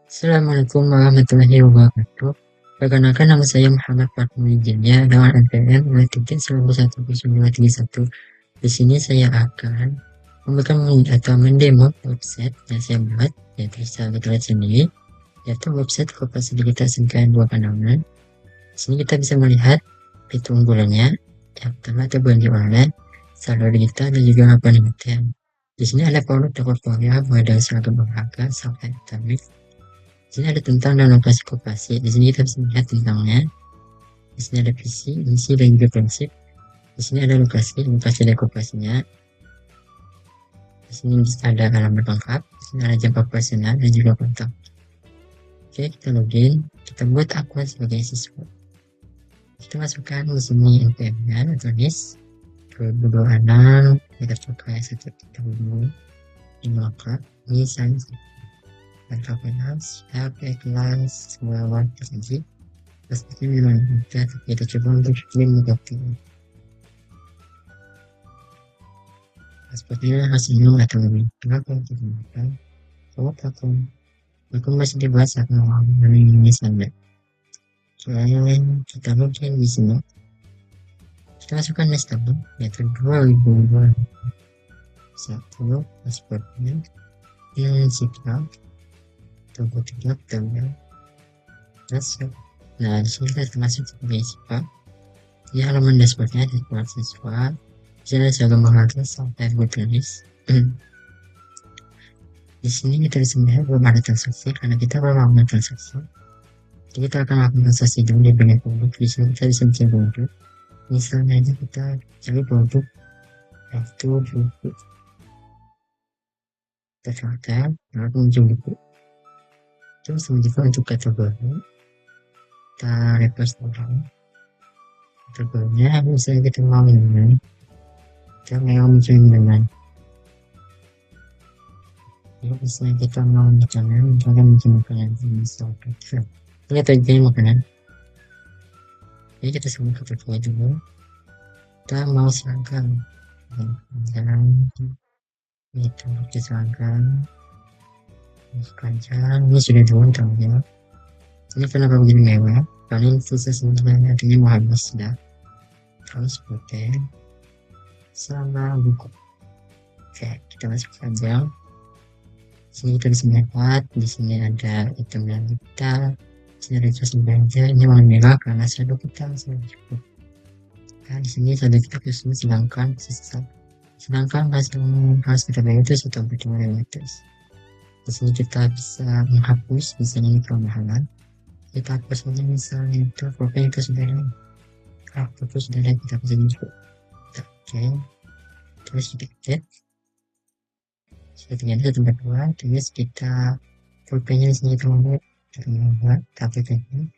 Assalamualaikum warahmatullahi wabarakatuh. Perkenalkan nama saya Muhammad Fatmi Wijaya dengan NPM 2.11931. Di sini saya akan memberikan atau mendemo website yang saya buat, yaitu saya lihat sendiri, yaitu website Koperasi Digital Singkatan 2 Pandangan. Di sini kita bisa melihat fitur unggulannya, yang pertama itu belanja online, saldo digital, dan juga penelitian. Di sini ada produk portfolio mulai dari seragam olahraga sampai vitamin. Di sini ada tentang dan lokasi koperasi. Di sini kita bisa melihat tentangnya. Di sini ada visi, misi, dan juga prinsip. Di sini ada lokasi dari koperasinya. Di sini ada alamat lengkap. Di sini ada jam operasional dan juga kontak. Oke, kita login. Kita buat akun sebagai siswa. Kita masukkan di sini NPM-nya, tulis 2026, kita pakai 130, ini lengkap, ini sains, lengkap kelas, HP kelas, semua warna saja. Pastinya memang mudah, tapi kita coba untuk mengerti. Sepertinya hasilnya atau lebih kenapa kita makan kalau aku masih dibahas akan ini saja. Selain kita login di sini, kita masukkan list tabel yaitu 2021 pasportnya, sikap, tunggu 3 tanggal, masuk. Nah, di sini kita masuk sebagai siswa. Di halaman dashboardnya dashboard siswa. Di sini saya gambarkan sampai tulis. Di sini kita bisa melihat belum ada transaksi karena kita belum melakukan transaksi. Jadi kita akan melakukan transaksi dulu di bagian produk. Di sini kita bisa mencari produk. Misalnya aja kita cari produk itu buku. Kita filter, lalu muncul buku. Terus selanjutnya untuk kategori, kita refresh dulu. Kategorinya misalnya kita mau ini, kita mau mencari dengan. Jadi misalnya kita mau makanan, misalnya mencari makanan misalkan. Ini tujuan makanan. Jadi kita sebut kategori dulu. Kita mau serangkang. Dan itu kita serangkang. Panjang, ini sudah dulu tahunnya. Ini kenapa begini mewah? Karena ini susah sebenarnya, artinya mau habis sudah. Terus seperti sama buku. Oke, kita masuk saja. Sini kita bisa melihat, di sini ada item yang kita. Di sini ada terus belanja, ini warna merah karena saldo kita sudah cukup. Nah, di sini saldo kita khusus sedangkan harus kita bayar itu 1,500. Di sini kita bisa menghapus, misalnya ini kemahalan. Kita hapus saja misalnya itu profil itu sudah ada. Hapus sudah ada, kita bisa juga. Oke, terus kita edit. Ternyata tempat dua, terus kita profilnya di sini kita membuat tapi ini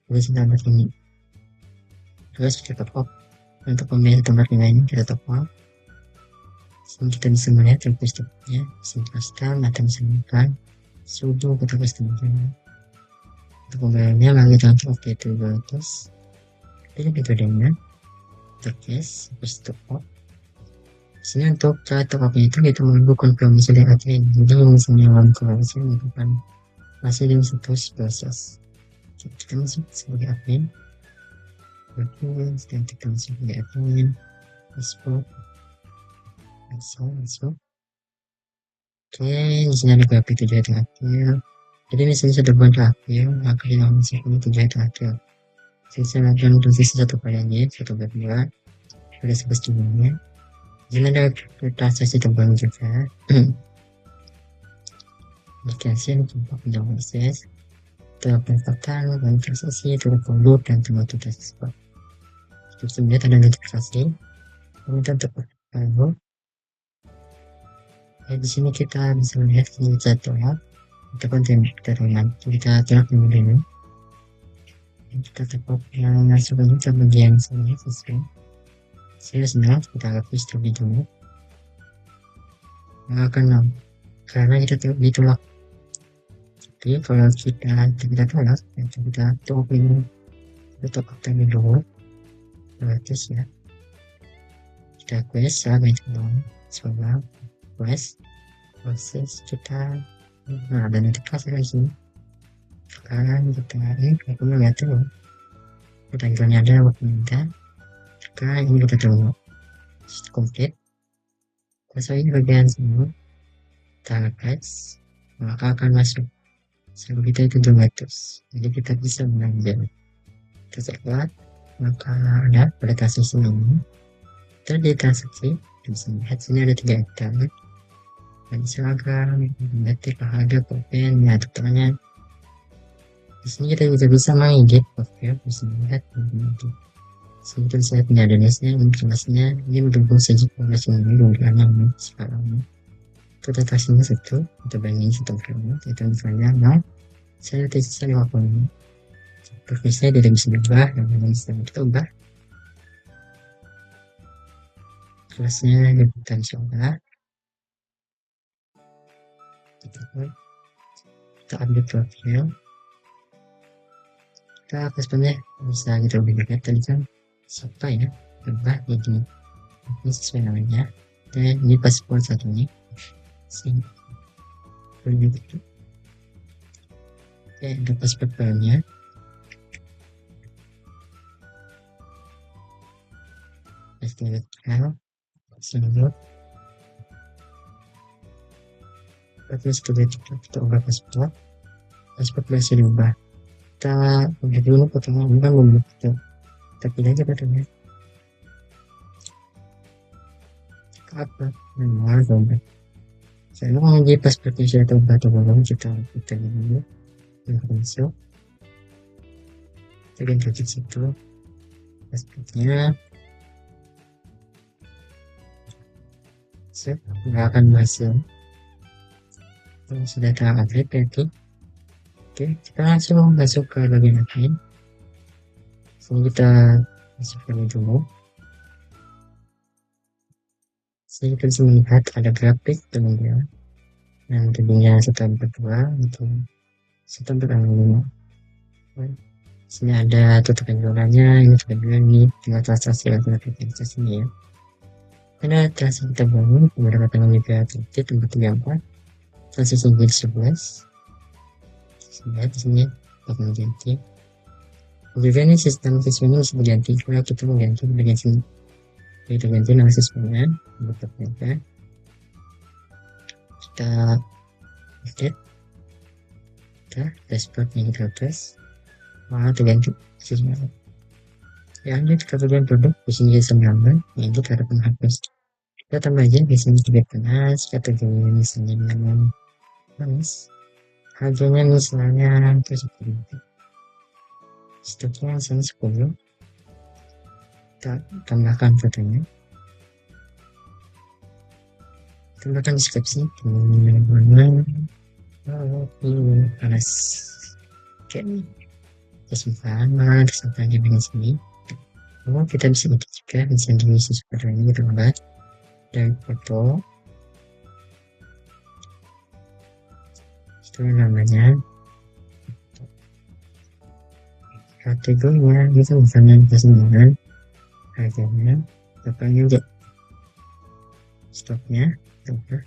terus kita buat ini. Terus kita top up untuk pemilihan tempat ini kita top up. Sini kita bisa melihat step-stepnya, simpulkan atau bisa menggunakan sudo kita pastikan. Untuk pembayarannya lalu kita oke itu 200. Pilih metodenya, terkes, step up. Sini untuk cara top up itu kita menunggu konfirmasi dari admin. Jadi misalnya dalam konfirmasi menunjukkan masih dalam status proses. Kita masuk sebagai admin. Oke, sekarang kita masuk sebagai admin. Facebook. Masuk. Oke, di sini ada grafik tujuan terakhir. Jadi misalnya sudah buat terakhir, maka kita masuk ini tujuan terakhir. Saya akan untuk sisi satu kalinya, satu berdua. Sudah sebesarnya. Di sini ada transaksi terbaru juga. Aplikasi untuk penjualan akses, pendapatan, dan transaksi, produk, dan tempat transaksi. Terus sebenarnya ada notifikasi, kemudian tempat baru. Di sini kita bisa melihat ini jadwal kita konten kita tolak dulu ini kita tetap yang masukkan ke bagian sini sesuai senang kita hapus terlebih dulu karena kita ditolak. Jadi kalau kita tolak kita tolak ini kita tolak terlebih dulu terus ya kita quest sampai dulu sebagai quest proses kita ada notifikasi di sini Sekarang kita aku melihat dulu pertanyaan ada waktu minta. Sekarang ini kita tunggu complete. Masukin bagian semua, kita refresh, maka akan masuk saldo kita itu 200. Jadi kita bisa mengambil. Kita ceklat, maka ada pada kasus ini terjadi transaksi. Bisa lihat sini ada 3 item dan seragam, batik, harga, pulpen, ya tutorialnya. Di sini kita juga bisa mengedit profil, bisa lihat nanti. Sini kita bisa lihat ini ada listnya, informasinya, ini mendukung saja informasi ini dengan sekarang. Kita kasihnya satu, kita bandingin satu profilnya, kita misalnya, nah, saya tes 50. Profil saya tidak bisa diubah, dan bisa kita ubah. Kelasnya kita bisa ubah. Kita update profil. Kita responnya bisa kita ubah tadi kan siapa ya, ubah jadi ini sesuai namanya, dan ini paspor satunya sini begitu. Oke, untuk paspor barunya pasti lokal sini terus kita ubah paspor bisa diubah. Kita udah dulu pertama bukan membuat kita pilih aja katanya apa nomor dompet. Saya mau menjadi paspornya saya ubah atau belum, kita dulu masuk kita ganti situ paspornya. Nggak akan berhasil. Sudah terupdate berarti. Oke, kita langsung masuk ke bagian admin. Sini kita masuk dulu. Sini kita bisa melihat ada grafik kemudian yang tadinya setelah berdua itu setelah berangkat. Sini ada tutup penjualannya, ini tutupan ini tinggal transaksi sini ya. Ada transaksi kita bangun kemudian katakan juga titik tempat 34 transaksi jadi 11. Lihat di sini akan ganti. Juga ini sistem siswanya bisa diganti kalau kita mau ganti bagian sini. Kita ganti nama siswanya, bentuknya. Kita update. Kita dashboard yang kita tes. Maka terganti siswanya. Ya, ini kita bagian produk di sini bisa menambah. Yang kita ada penghapus. Kita tambah aja di sini juga panas. Kategorinya misalnya memang panas. Harganya misalnya terus seperti itu. Stoknya misalnya 10. Kita tambahkan fotonya, tambahkan deskripsi panas. Oke, kesimpulan kesimpulannya dengan sini. Lalu kita bisa edit juga, bisa diisi seperti ini kita buat dari foto itu namanya kategorinya itu misalnya kesenangan, harganya totalnya juga stoknya coba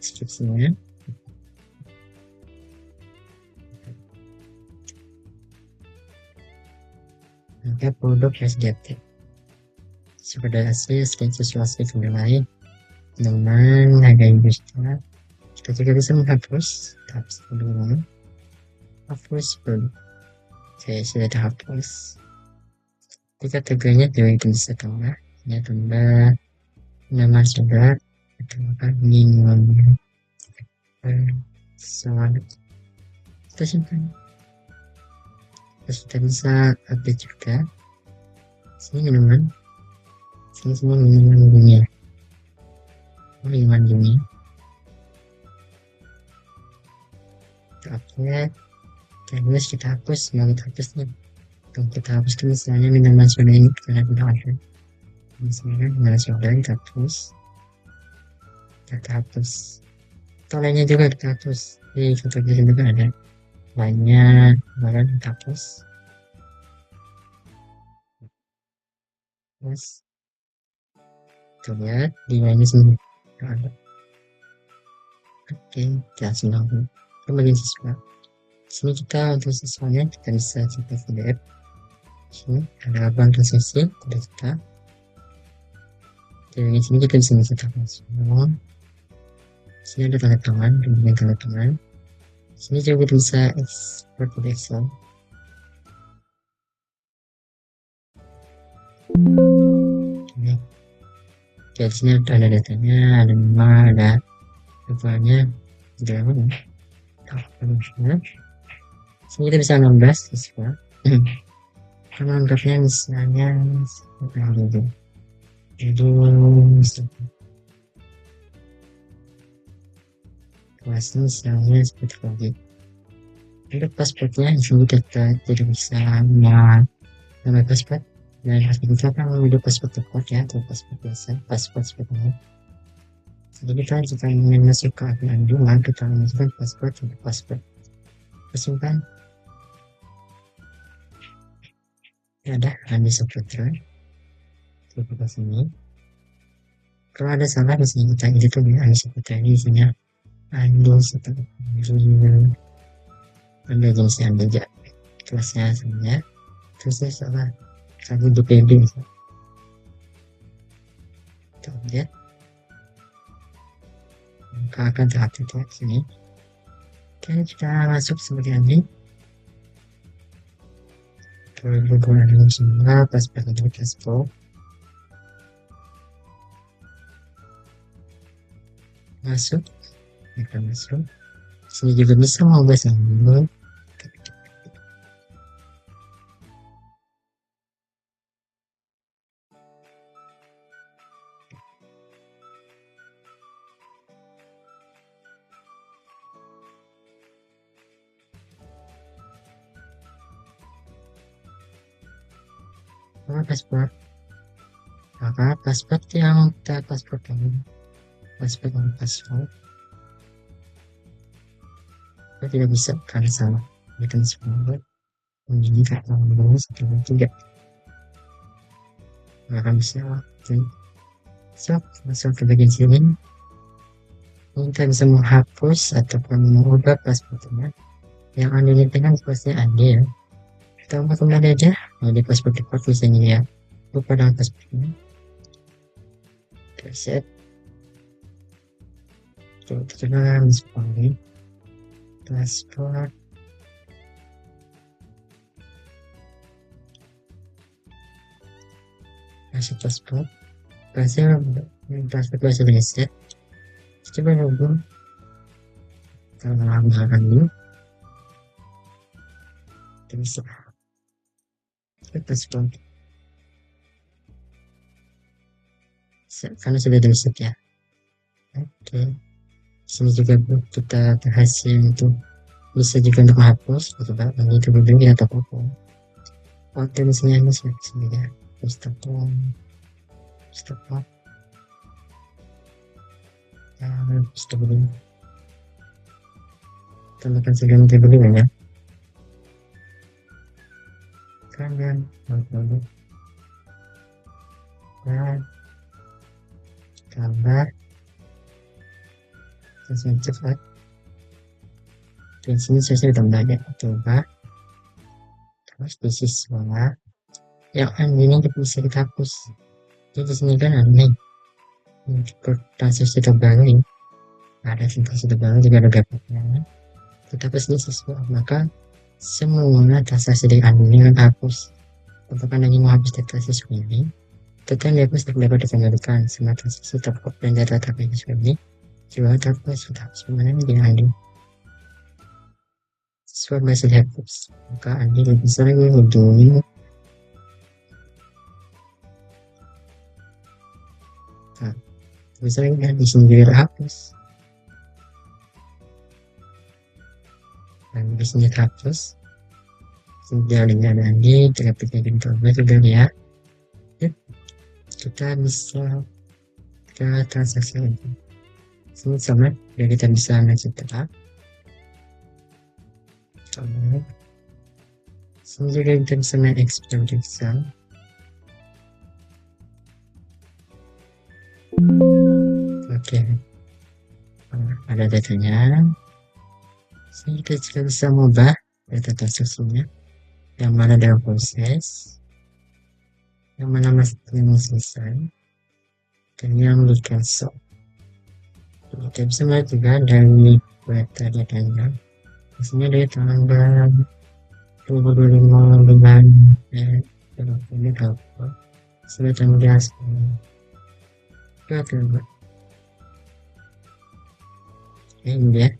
deskripsinya maka produk has dated seperti asli sesuai asli kembali dengan harga industri. Kita juga bisa menghapus dulu hapus produk. Saya sudah terhapus. Di kategorinya juga itu bisa tambah. Ya tambah nama saudara atau minum soal kita simpan. Terus kita bisa update juga. Sini minuman. Sini semua minuman dunia. Minuman dunia. Kita update. Terus kita hapus. Mau kita hapus nih. Kalau kita hapus itu misalnya minuman soda ini karena tidak ada. Misalnya minuman soda kita hapus. Kita hapus. Tolernya juga kita hapus. Di kategori juga ada. Banyak barang kita hapus. Terus kita lihat di mana sini ada. Oke, kita langsung ke bagian siswa. Di sini kita untuk siswanya kita bisa cetak PDF. Di sini ada laporan transaksi pada kita. Dan di sini kita bisa mencetak langsung. Di sini ada tanda tangan, dengan tanda tangan. Di sini juga kita bisa export ke Excel. Ini. Oke, di sini ada datanya, ada nama, ada levelnya, tidak apa. Sini kita bisa 16 siswa. Kalau anggapnya misalnya seperti itu. Jadi kelasnya misalnya seperti tadi. Untuk pasportnya di sini kita tidak bisa nama pasport dan harus kita kan memilih pasport tepat ya, atau pasport biasa, pasport seperti ini. Jadi kita jika ingin masuk ke akun dua, kita masukkan pasport untuk pasport. Simpan. Ya ada Andi Saputra. Coba ke sini. Kalau ada salah di sini kita edit tuh Andi Saputra ini isinya Andi Saputra. Anda jenisnya Anda aja kelasnya sebenarnya. Terus saya salah satu DPD. Kita lihat. Maka akan terupdate di sini. Oke, kita masuk sebagai Andi. Kemudian semua pas pakai Expo. Masuk, kita masuk. Sini juga bisa mau bahasa dulu. Paspor. Maka paspor yang kita paspor kamu. Paspor yang paspor. Kita tidak bisa karena salah. Kita semua ini kata nomor 1 3. Maka bisa waktu. So, masuk ke bagian sini. Kita bisa menghapus ataupun mengubah paspornya. Yang Anda inginkan pasti Anda ya. Kita mau kembali aja. Nah, di paspor default misalnya ya. Lupa dengan paspornya. Reset. Coba masuk lagi. Paspor. Masuk paspor. Paspor bisa reset. Coba hubung. Kita menambahkan dulu. Bisa. Paspor. Karena sudah reset ya. Oke. Sini juga kita berhasil untuk bisa juga untuk menghapus. Coba ini itu dulu ya atau apa. Oke, misalnya ini sini ya. Stop. Stop dulu. Tambahkan seganti dulu ya. Kanan, lalu tambah sesuai cepat. Dan sini saya sudah tambahnya. Coba terus di siswa yang ini bisa kita hapus. Jadi di sini kan aneh. Transaksi terbaru ini ada transaksi terbaru juga ada grafiknya. Kita hapus di siswa, maka semua transaksi dari ini akan hapus. Untuk Anda ingin menghapus data siswa ini, data yang dihapus dapat dikembalikan. Semua transaksi terkop dan data siswa ini juga terhapus. Sudah hapus permanen di Andi. Siswa masih dihapus, maka Andi lebih sering menghubungi. Nah, misalnya di sini juga terhapus. Dan di sini terhapus. Sudah dengan Andi, grafiknya dicoba juga ya. Kita bisa ke transaksi lagi. Sini sama, dan kita bisa masuk tetap. Sini juga kita bisa mengekspor Excel. Oke, ada datanya. Sini kita juga bisa mengubah data transaksinya, yang mana dalam proses, yang mana masih belum selesai, dan yang di cancel. Kita bisa melihat juga dari data datanya, biasanya dari tanggal 25 bulan ini apa sudah tanggal ini dia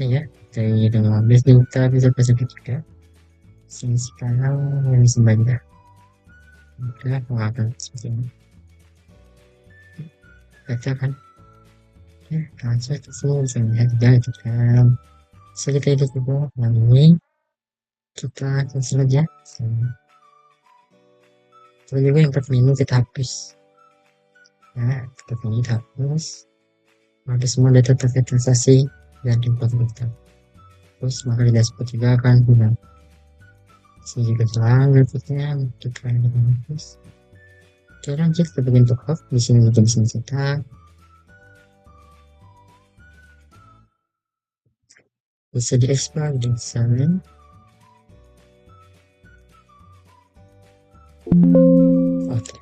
ya dari 15 juta bisa positif juga sekarang yang sebanyak udah pengaruh seperti ini baca kan ya langsung ke sini bisa melihat juga itu kan seperti itu juga ini kita cancel aja terus juga yang pertama ini kita hapus ya kita hapus maka semua data terkait transaksi dan input kita terus maka tidak seperti juga akan hilang sini juga selalu berikutnya kita hapus. Oke lanjut ke bagian top di sini kita bisa cetak bisa diekspor di sana. Oke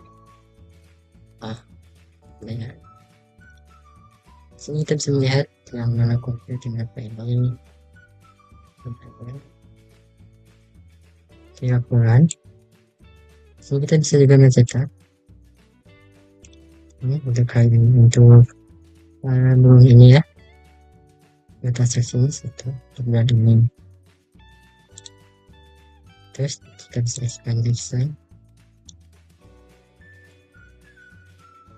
ya. Sini kita bisa melihat yang mana konflik dengan ini 3 bulan. Sini kita bisa juga mencetak ini untuk kali ini untuk belum ini ya data seksi itu terlihat ini terus kita bisa expand design.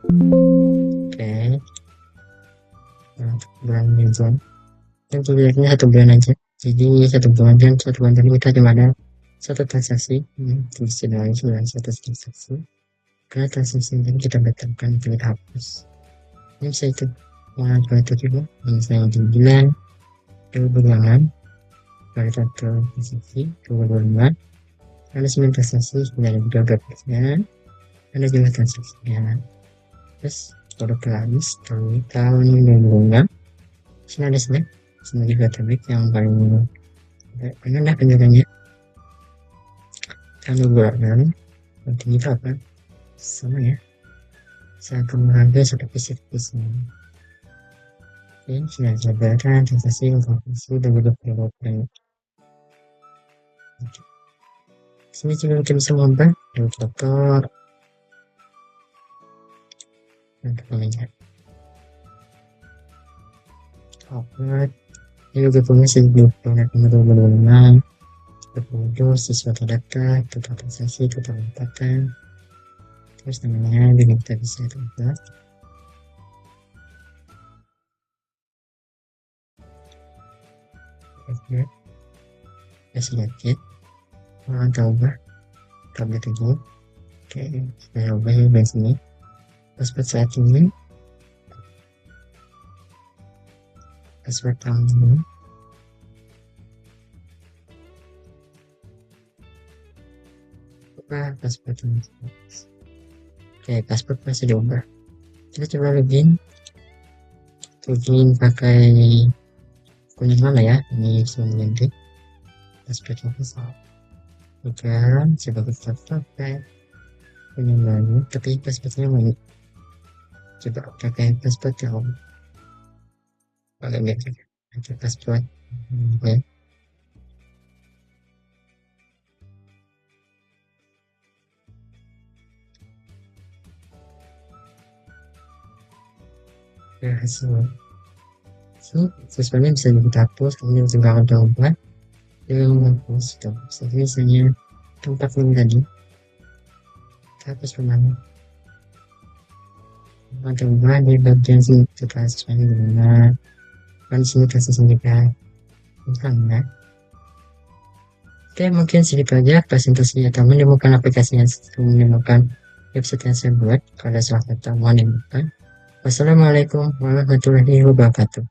Oke untuk bulan Juni dan tulisannya 1 bulan aja jadi 1 bulan dan 1 bulan tadi kita cuma ada 1 transaksi tulis dari 1 transaksi karena transaksi ini kita batalkan pilih hapus ini bisa itu kalau itu juga misalnya di bulan bulan pada 1 transaksi 2 bulan ada 9 transaksi sudah ada juga grafiknya ada juga transaksinya terus kalau habis tahun 2006 sini ada snack sini juga tabik yang paling rendah penjualannya kalau bulan nanti kita apa sama ya saya akan harga satu piece ini sudah jabatan transaksi informasi dan juga penyebabkan sini juga kita bisa mengubah dari foto untuk mengejar upload ini juga punya sejumlah nomor berbentuk sesuatu data total transaksi total pendapatan terus namanya juga kita bisa ubah oke sedikit kita ubah tablet lagi oke saya ubah ya dari sini password saat ini password tahun ini ubah password ini oke password masih diubah kita coba login pakai akun mana ya ini sudah mengganti passwordnya salah juga coba kita pakai punya baru tapi passwordnya mana coba pakai password yang pakai pakai password oke hasil sebenarnya bisa kita hapus kemudian juga akan coba yang menghapus jadi misalnya tempat ini tadi kita hapus kemana coba di bagian sini kita sesuai dengan kan sini kasih juga enggak oke mungkin segitu aja presentasinya atau menemukan aplikasinya menemukan website yang saya buat kalau salah kata mohon dimaafkan. Wassalamualaikum warahmatullahi wabarakatuh.